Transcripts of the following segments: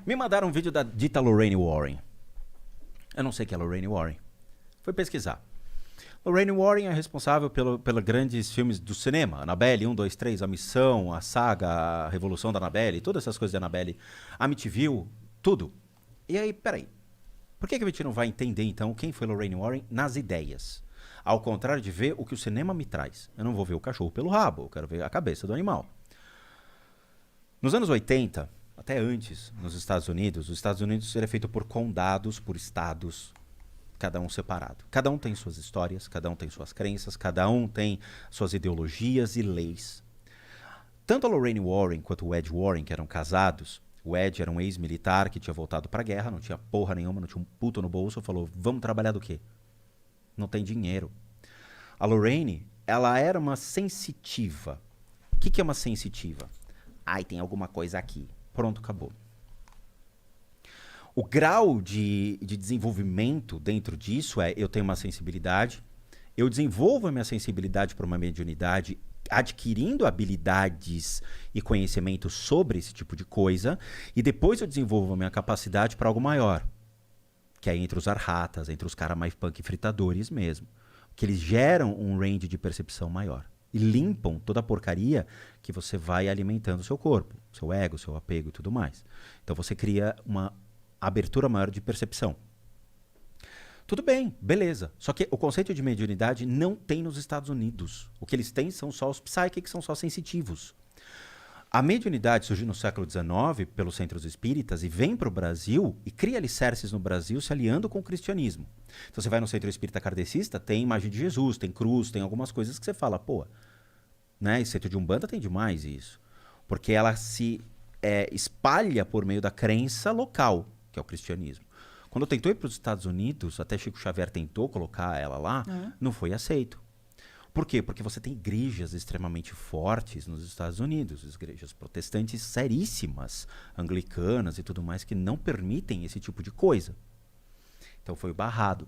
Me mandaram um vídeo da dita Lorraine Warren. Eu não sei quem é Lorraine Warren. Fui pesquisar. Lorraine Warren é responsável pelos grandes filmes do cinema. Annabelle 1, 2, 3, A Missão, a Saga, a Revolução da Annabelle, todas essas coisas de Annabelle. Amityville, tudo. E aí, peraí. Por que a gente não vai entender, então, quem foi Lorraine Warren nas ideias? Ao contrário de ver o que o cinema me traz. Eu não vou ver o cachorro pelo rabo, eu quero ver a cabeça do animal. Nos anos 80, até antes, nos Estados Unidos, os Estados Unidos era feito por condados, por estados, cada um separado. Cada um tem suas histórias, cada um tem suas crenças, cada um tem suas ideologias e leis. Tanto a Lorraine Warren quanto o Ed Warren, que eram casados, o Ed era um ex-militar que tinha voltado para a guerra, não tinha porra nenhuma, não tinha um puto no bolso, falou, vamos trabalhar do quê? Não tem dinheiro. A Lorraine, ela era uma sensitiva. O que é uma sensitiva? Ai, tem alguma coisa aqui. Pronto, acabou. O grau de desenvolvimento dentro disso é, eu tenho uma sensibilidade, eu desenvolvo a minha sensibilidade para uma mediunidade, adquirindo habilidades e conhecimento sobre esse tipo de coisa, e depois eu desenvolvo a minha capacidade para algo maior, que é entre os arhatas, entre os caras mais punk fritadores mesmo, que eles geram um range de percepção maior. E limpam toda a porcaria que você vai alimentando o seu corpo, seu ego, seu apego e tudo mais. Então você cria uma abertura maior de percepção. Tudo bem, beleza. Só que o conceito de mediunidade não tem nos Estados Unidos. O que eles têm são só os psychics, são só sensitivos. A mediunidade surgiu no século XIX pelos centros espíritas e vem para o Brasil e cria alicerces no Brasil se aliando com o cristianismo. Então você vai no centro espírita kardecista, tem imagem de Jesus, tem cruz, tem algumas coisas que você fala, pô, né? E centro de Umbanda tem demais isso. Porque ela se espalha por meio da crença local, que é o cristianismo. Quando tentou ir para os Estados Unidos, até Chico Xavier tentou colocar ela lá, não foi aceito. Por quê? Porque você tem igrejas extremamente fortes nos Estados Unidos, igrejas protestantes seríssimas, anglicanas e tudo mais, que não permitem esse tipo de coisa. Então foi barrado.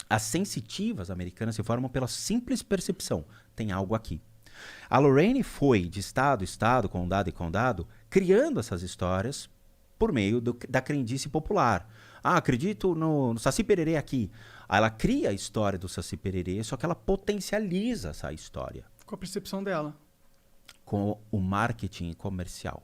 As sensitivas americanas se formam pela simples percepção. Tem algo aqui. A Lorraine foi de estado, estado, condado e condado, criando essas histórias por meio da crendice popular. Ah, acredito no Saci Pererê aqui. Aí ela cria a história do Saci Pererê, só que ela potencializa essa história. Com a percepção dela. Com o marketing comercial.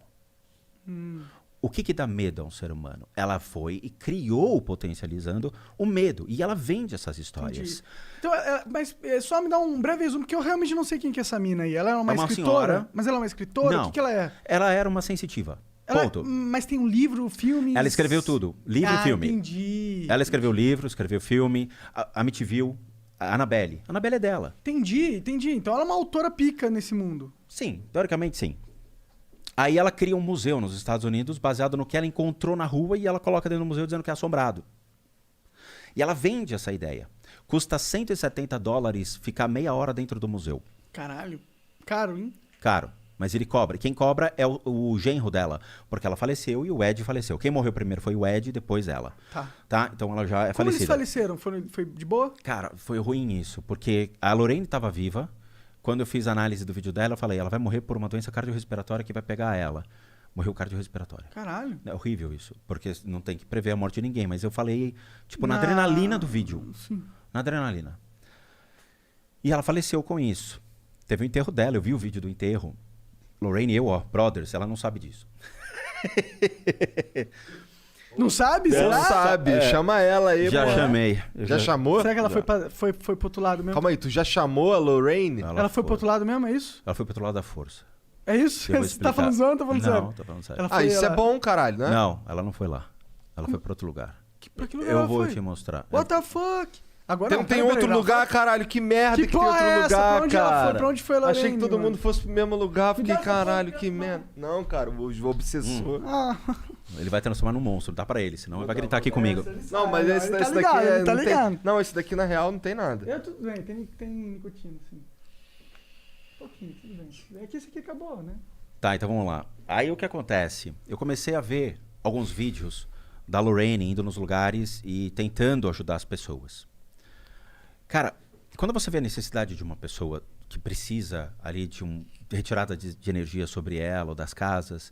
O que dá medo a um ser humano? Ela foi e criou, potencializando o medo. E ela vende essas histórias. Entendi. Então, mas só me dá um breve resumo, porque eu realmente não sei quem que é essa mina aí. Ela é uma escritora? Senhora. Mas ela é uma escritora? Não. O que ela é? Ela era uma sensitiva. Ponto. Mas tem um livro, filme... Ela escreveu tudo. Livro e filme. Entendi. Ela escreveu livro, escreveu filme. A Amityville, a Annabelle. A Annabelle é dela. Entendi. Então ela é uma autora pica nesse mundo. Sim, teoricamente sim. Aí ela cria um museu nos Estados Unidos baseado no que ela encontrou na rua e ela coloca dentro do museu dizendo que é assombrado. E ela vende essa ideia. Custa $170 ficar meia hora dentro do museu. Caralho. Caro, hein? Caro. Mas ele cobra. Quem cobra é o genro dela. Porque ela faleceu e o Ed faleceu. Quem morreu primeiro foi o Ed e depois ela. Tá? Então ela já é Como falecida. eles faleceram? Foi de boa? Cara, foi ruim isso. Porque a Lorraine estava viva. Quando eu fiz a análise do vídeo dela, eu falei, ela vai morrer por uma doença cardiorrespiratória que vai pegar ela. Morreu cardiorrespiratória. Caralho. É horrível isso. Porque não tem que prever a morte de ninguém. Mas eu falei, tipo, na adrenalina do vídeo. Sim. Na adrenalina. E ela faleceu com isso. Teve o enterro dela. Eu vi o vídeo do enterro. Lorraine e eu, brothers, ela não sabe disso. Não sabe? Será? Não sabe, chama ela aí. Já pô. chamei. Já chamou? Será que ela foi pro outro lado mesmo? Calma aí, tu já chamou a Lorraine? Ela foi pro outro lado mesmo, é isso? Ela foi pro outro lado da força. É isso? Eu vou Você tá falando zoando ou tá falando sério? Não, tô falando sério. Ela foi, Isso é bom, caralho, né? Não, ela não foi lá. Ela foi pra outro lugar. Pra que lugar Eu ela vou foi? te mostrar. What the fuck? Agora Tem outro lugar, caralho. Que merda que tem outro lugar, Pra onde ela foi? cara. Pra onde foi a Lorraine, Achei que todo mano? mundo fosse pro mesmo lugar. Fiquei, Cuidado, caralho, cuidado, que cuidado. merda. Não, cara, o obsessor. Ele vai transformar num monstro, dá pra ele, senão ele vai gritar aqui comigo. Não, mas esse Ele tá daqui ligado, é. ele tá não tem- ligado. Não, esse daqui na real não tem nada. Tudo bem, tem nicotina, sim. Um pouquinho, tudo bem. É que esse aqui acabou, né? Tá, então vamos lá. Aí o que acontece? Eu comecei a ver alguns vídeos da Lorraine indo nos lugares e tentando ajudar as pessoas. Cara, quando você vê a necessidade de uma pessoa que precisa ali de retirada de energia sobre ela ou das casas,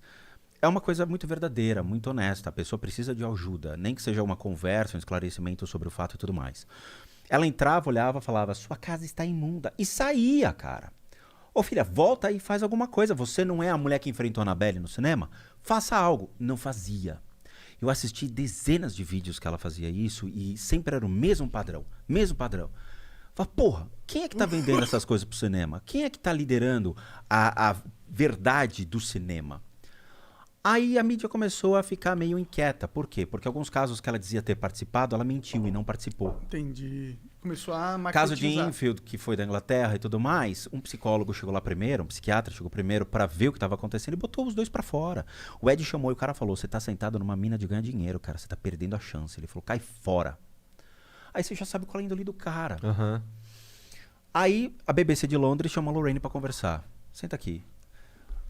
é uma coisa muito verdadeira, muito honesta. A pessoa precisa de ajuda, nem que seja uma conversa, um esclarecimento sobre o fato e tudo mais. Ela entrava, olhava, falava, sua casa está imunda. E saía, cara. Ô filha, volta aí e faz alguma coisa. Você não é a mulher que enfrentou a Annabelle no cinema? Faça algo. Não fazia. Eu assisti dezenas de vídeos que ela fazia isso e sempre era o mesmo padrão. Mesmo padrão. Fala, porra, quem é que tá vendendo essas coisas pro cinema? Quem é que tá liderando a verdade do cinema? Aí a mídia começou a ficar meio inquieta. Por quê? Porque alguns casos que ela dizia ter participado, ela mentiu e não participou. Entendi. Começou a Caso de marketizar. Enfield, que foi da Inglaterra e tudo mais, um psicólogo chegou lá primeiro, um psiquiatra chegou primeiro pra ver o que estava acontecendo e botou os dois pra fora. O Ed chamou e o cara falou, você tá sentado numa mina de ganhar dinheiro, cara, você tá perdendo a chance. Ele falou, cai fora. Aí você já sabe qual é a índole do cara. Aham. Aí a BBC de Londres chamou a Lorraine pra conversar. Senta aqui.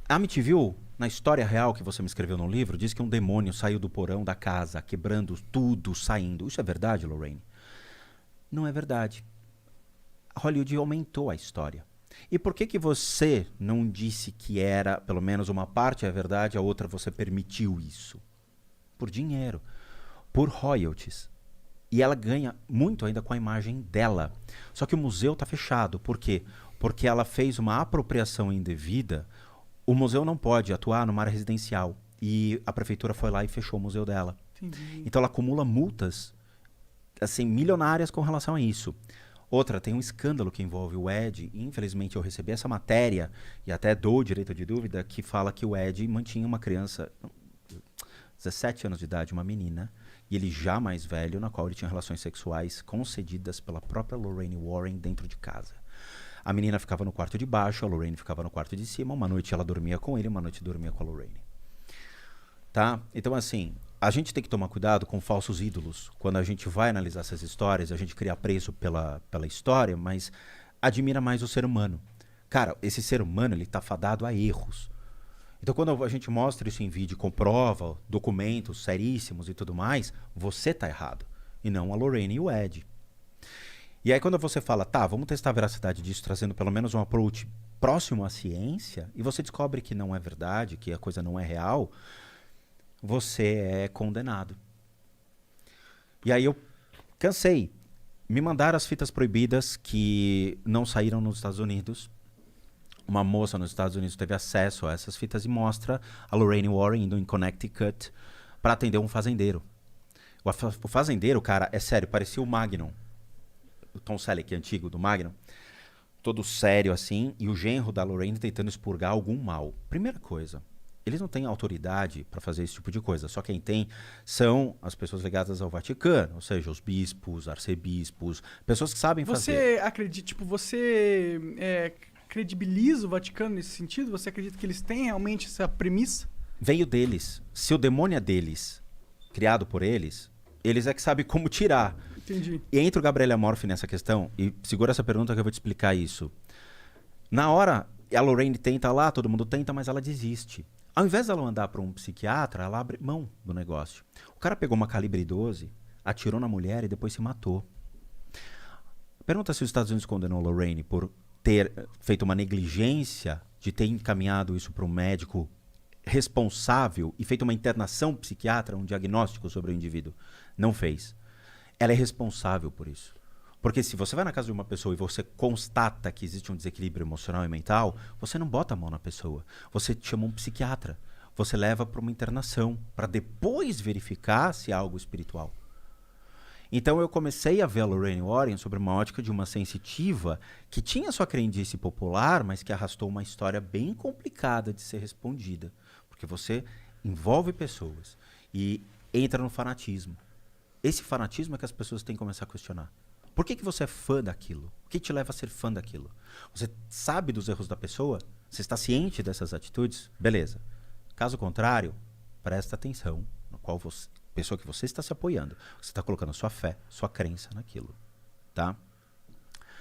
A Amityville, na história real que você me escreveu no livro, diz que um demônio saiu do porão da casa, quebrando tudo, saindo. Isso é verdade, Lorraine? Não é verdade. Hollywood aumentou a história. E por que você não disse que era, pelo menos uma parte é verdade, a outra você permitiu isso? Por dinheiro, por royalties. E ela ganha muito ainda com a imagem dela. Só que o museu está fechado. Por quê? Porque ela fez uma apropriação indevida. O museu não pode atuar numa área residencial. E a prefeitura foi lá e fechou o museu dela. Entendi. Então ela acumula multas assim, milionárias com relação a isso. Outra, tem um escândalo que envolve o Ed. E, infelizmente, eu recebi essa matéria, e até dou o direito de dúvida, que fala que o Ed mantinha uma criança, 17 anos de idade, uma menina, e ele já mais velho, na qual ele tinha relações sexuais concedidas pela própria Lorraine Warren dentro de casa. A menina ficava no quarto de baixo, a Lorraine ficava no quarto de cima, uma noite ela dormia com ele, uma noite dormia com a Lorraine. Tá? Então, assim, a gente tem que tomar cuidado com falsos ídolos. Quando a gente vai analisar essas histórias, a gente cria apreço pela história, mas admira mais o ser humano. Cara, esse ser humano, ele tá fadado a erros. Então, quando a gente mostra isso em vídeo, comprova, documentos seríssimos e tudo mais, você tá errado. E não a Lorraine e o Ed. E aí, quando você fala, tá, vamos testar a veracidade disso, trazendo pelo menos um approach próximo à ciência, e você descobre que não é verdade, que a coisa não é real, você é condenado. E aí eu cansei. Me mandaram as fitas proibidas que não saíram nos Estados Unidos. Uma moça nos Estados Unidos teve acesso a essas fitas e mostra a Lorraine Warren indo em Connecticut para atender um fazendeiro. O fazendeiro, cara, é sério, parecia o Magnum. O Tom Selleck antigo do Magnum. Todo sério assim. E o genro da Lorraine tentando expurgar algum mal. Primeira coisa. Eles não têm autoridade para fazer esse tipo de coisa. Só quem tem são as pessoas ligadas ao Vaticano. Ou seja, os bispos, arcebispos. Pessoas que sabem fazer. Você acredita, tipo, você credibiliza o Vaticano nesse sentido? Você acredita que eles têm realmente essa premissa? Veio deles. Se o demônio é deles, criado por eles, eles é que sabem como tirar. Entendi. E entra o Gabriel Amorfi nessa questão, e segura essa pergunta que eu vou te explicar isso. Na hora, a Lorraine tenta lá, todo mundo tenta, mas ela desiste. Ao invés dela andar para um psiquiatra, ela abre mão do negócio. O cara pegou uma calibre 12, atirou na mulher e depois se matou. Pergunta se os Estados Unidos condenou a Lorraine por ter feito uma negligência de ter encaminhado isso para um médico responsável e feito uma internação psiquiatra, um diagnóstico sobre o indivíduo. Não fez. Ela é responsável por isso. Porque se você vai na casa de uma pessoa e você constata que existe um desequilíbrio emocional e mental, você não bota a mão na pessoa. Você chama um psiquiatra. Você leva para uma internação, para depois verificar se é algo espiritual. Então eu comecei a ver a Lorraine Warren sobre uma ótica de uma sensitiva que tinha sua crendice popular, mas que arrastou uma história bem complicada de ser respondida. Porque você envolve pessoas e entra no fanatismo. Esse fanatismo é que as pessoas têm que começar a questionar. Por que você é fã daquilo? O que te leva a ser fã daquilo? Você sabe dos erros da pessoa? Você está ciente dessas atitudes? Beleza. Caso contrário, presta atenção no qual pessoa que você está se apoiando. Você está colocando sua fé, sua crença naquilo. Tá?